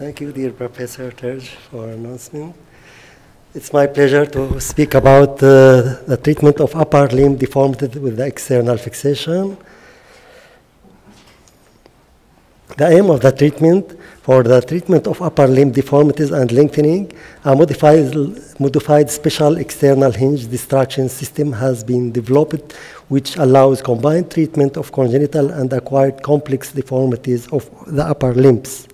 Thank you, dear Professor Terj, for announcement. It's my pleasure to speak about the treatment of upper limb deformity with the external fixation. The aim of the treatment for the treatment of upper limb deformities and lengthening, a modified special external hinge distraction system has been developed which allows combined treatment of congenital and acquired complex deformities of the upper limbs.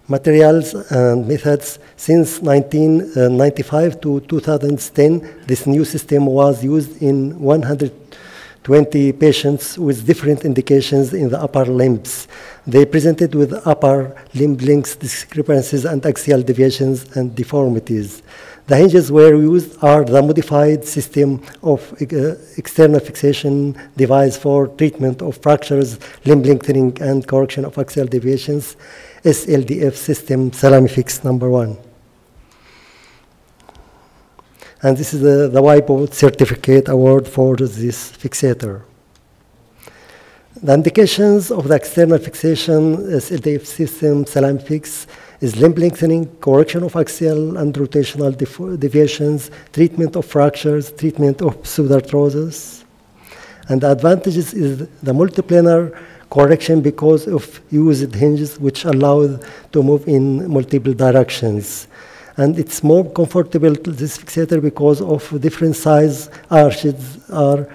Materials and methods. Since 1995 to 2010, this new system was used in 120 patients with different indications in the upper limbs. They presented with upper limb length discrepancies and axial deviations and deformities. The hinges were used are the modified system of external fixation device for treatment of fractures, limb lengthening, and correction of axial deviations, SLDF system, salameh fix number 1. And this is the WIPO certificate award for this fixator. The indications of the external fixation SLDF system, salameh fix, is limb lengthening, correction of axial and rotational deviations, treatment of fractures, treatment of pseudarthrosis. And the advantages is the multiplanar correction because of used hinges which allow to move in multiple directions. And it's more comfortable to this fixator because of different size arches are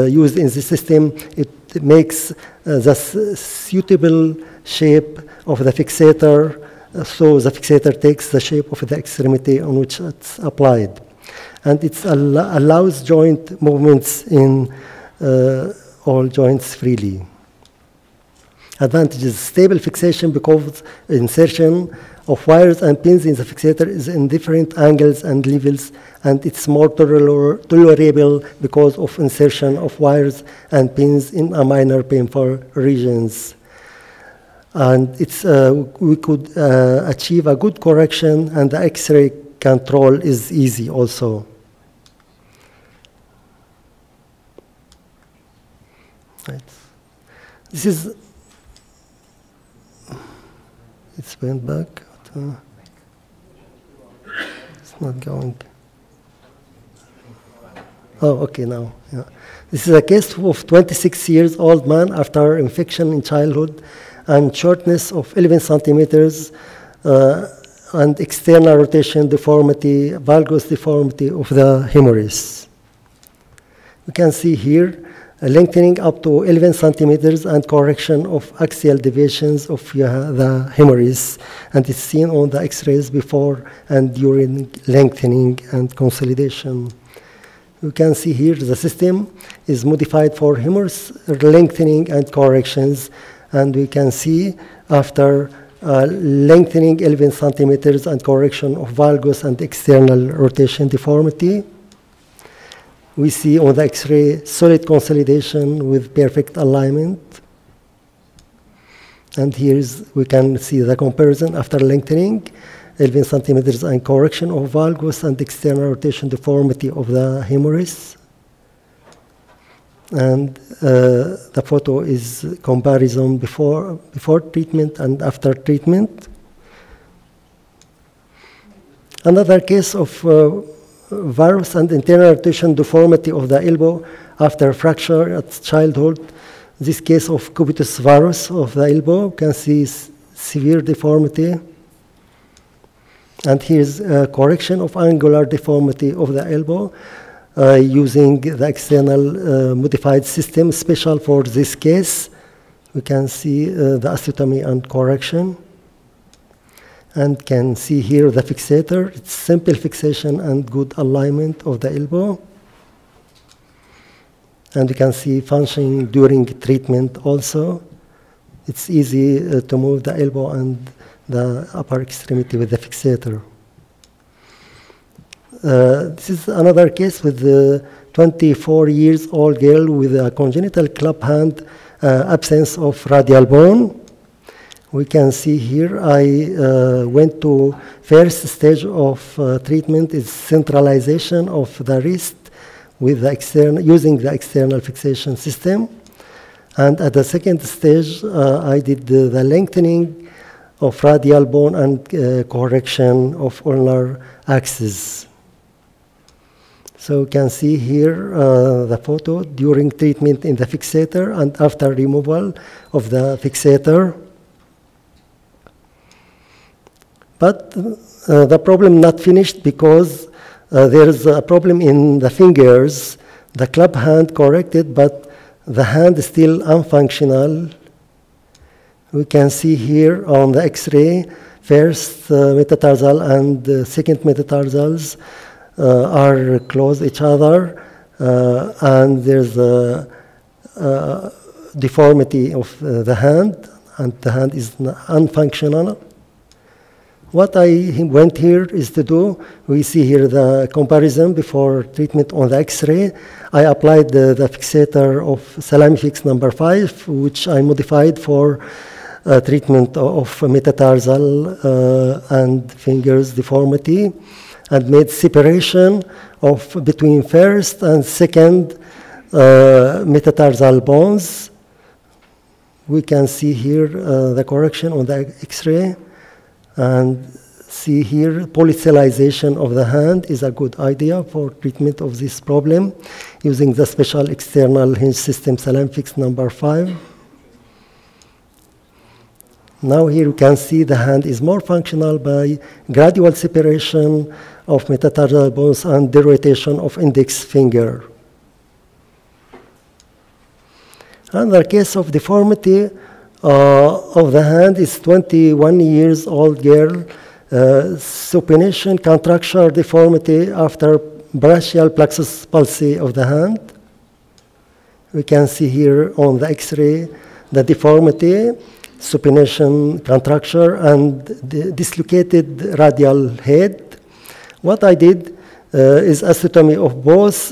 used in the system. It makes the suitable shape of the fixator, so the fixator takes the shape of the extremity on which it's applied. And it allows joint movements in all joints freely. Advantages: stable fixation because insertion of wires and pins in the fixator is in different angles and levels, and it's more tolerable because of insertion of wires and pins in a minor painful regions. And it's, we could achieve a good correction, and the X-ray control is easy also. Right. This is, it's went back. It's not going. Oh, okay, now. Yeah. This is a case of 26 years old man after infection in childhood and shortness of 11 centimeters and external rotation deformity, valgus deformity of the humerus. We can see here a lengthening up to 11 centimeters and correction of axial deviations of the humerus, and it's seen on the X-rays before and during lengthening and consolidation. You can see here the system is modified for humerus lengthening and corrections, and we can see after lengthening 11 centimeters and correction of valgus and external rotation deformity. We see on the X-ray solid consolidation with perfect alignment. And here we can see the comparison after lengthening 11 centimeters and correction of valgus and external rotation deformity of the humerus. And the photo is comparison before treatment and after treatment. Another case of varus and internal rotation deformity of the elbow after fracture at childhood. This case of cubitus varus of the elbow, you can see severe deformity. And here's a correction of angular deformity of the elbow using the external modified system special for this case. We can see the osteotomy and correction. And can see here the fixator. It's simple fixation and good alignment of the elbow. And you can see functioning during treatment also. It's easy to move the elbow and the upper extremity with the fixator. This is another case with a 24 years old girl with a congenital club hand, absence of radial bone. We can see here I went to first stage of treatment is centralization of the wrist with the using the external fixation system. And at the second stage, I did the lengthening of radial bone and correction of ulnar axis. So you can see here the photo during treatment in the fixator and after removal of the fixator. But the problem not finished because there is a problem in the fingers. The club hand corrected, but the hand is still unfunctional. We can see here on the X-ray, first metatarsal and second metatarsals are close each other, and there's a deformity of the hand, and the hand is unfunctional. What I went here is to do, we see here the comparison before treatment on the X-ray. I applied the fixator of salameh fix number 5, which I modified for treatment of metatarsal and fingers deformity, and made separation of between first and second metatarsal bones. We can see here the correction on the X-ray, and see here polycellization of the hand is a good idea for treatment of this problem using the special external hinge system salameh fix number 5. Now here you can see the hand is more functional by gradual separation of metatarsal bones and derotation of index finger. Another case of deformity of the hand is 21 years old girl, supination contracture deformity after brachial plexus palsy of the hand. We can see here on the X-ray the deformity, supination contracture, and dislocated radial head. What I did is osteotomy of both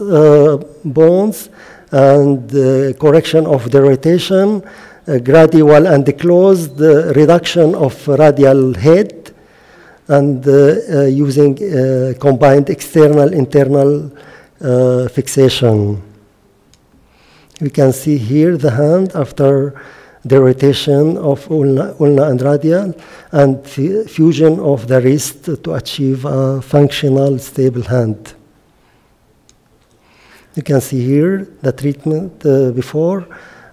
bones and correction of the rotation, gradual and closed reduction of radial head, and using combined external internal fixation. We can see here the hand after the rotation of ulna and radial, and fusion of the wrist to achieve a functional, stable hand. You can see here the treatment before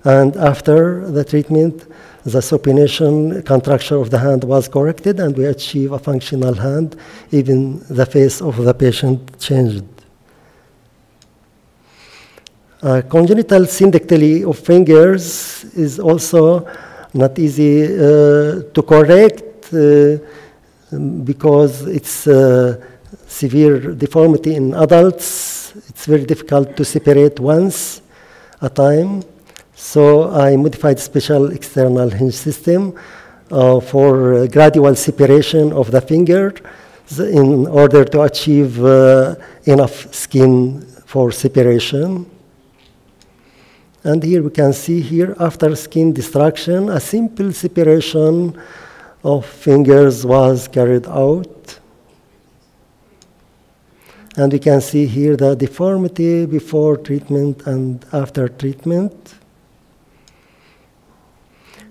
and after the treatment. The supination contracture of the hand was corrected, and we achieve a functional hand. Even the face of the patient changed. Congenital syndactyly of fingers is also not easy to correct because it's severe deformity in adults. It's very difficult to separate once a time. So I modified special external hinge system for gradual separation of the finger in order to achieve enough skin for separation. And here we can see here, after skin destruction, a simple separation of fingers was carried out. And we can see here the deformity before treatment and after treatment.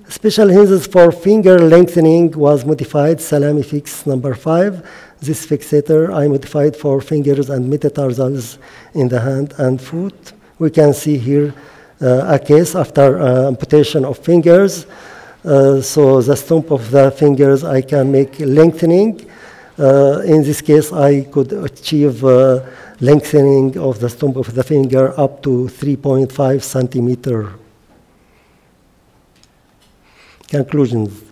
Special hinges for finger lengthening was modified, salameh fix number 5. This fixator I modified for fingers and metatarsals in the hand and foot. We can see here a case after amputation of fingers. So the stump of the fingers I can make lengthening. In this case, I could achieve lengthening of the stump of the finger up to 3.5 centimeter. Conclusions.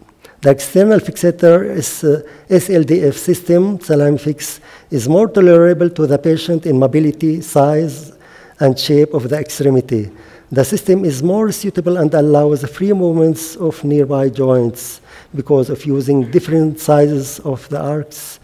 The external fixator is SLDF system, salameh fix, is more tolerable to the patient in mobility, size, and shape of the extremity. The system is more suitable and allows free movements of nearby joints because of using different sizes of the arcs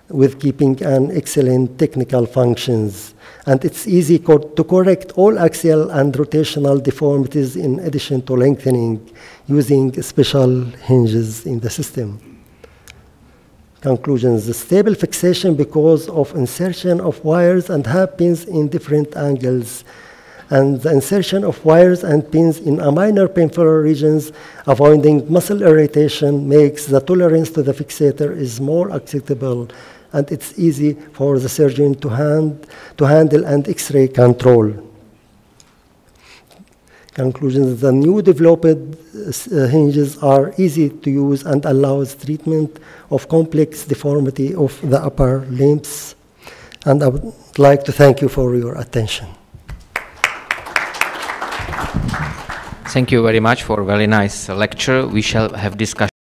with keeping an excellent technical functions. And it's easy to correct all axial and rotational deformities in addition to lengthening using special hinges in the system. Conclusions. The stable fixation because of insertion of wires and hairpins in different angles And the insertion of wires and pins in a minor painful regions, avoiding muscle irritation, makes the tolerance to the fixator is more acceptable, and it's easy for the surgeon to handle and X-ray control. Conclusions: the new developed hinges are easy to use and allows treatment of complex deformity of the upper limbs. And I would like to thank you for your attention. Thank you very much for a very nice lecture. We shall have discussion.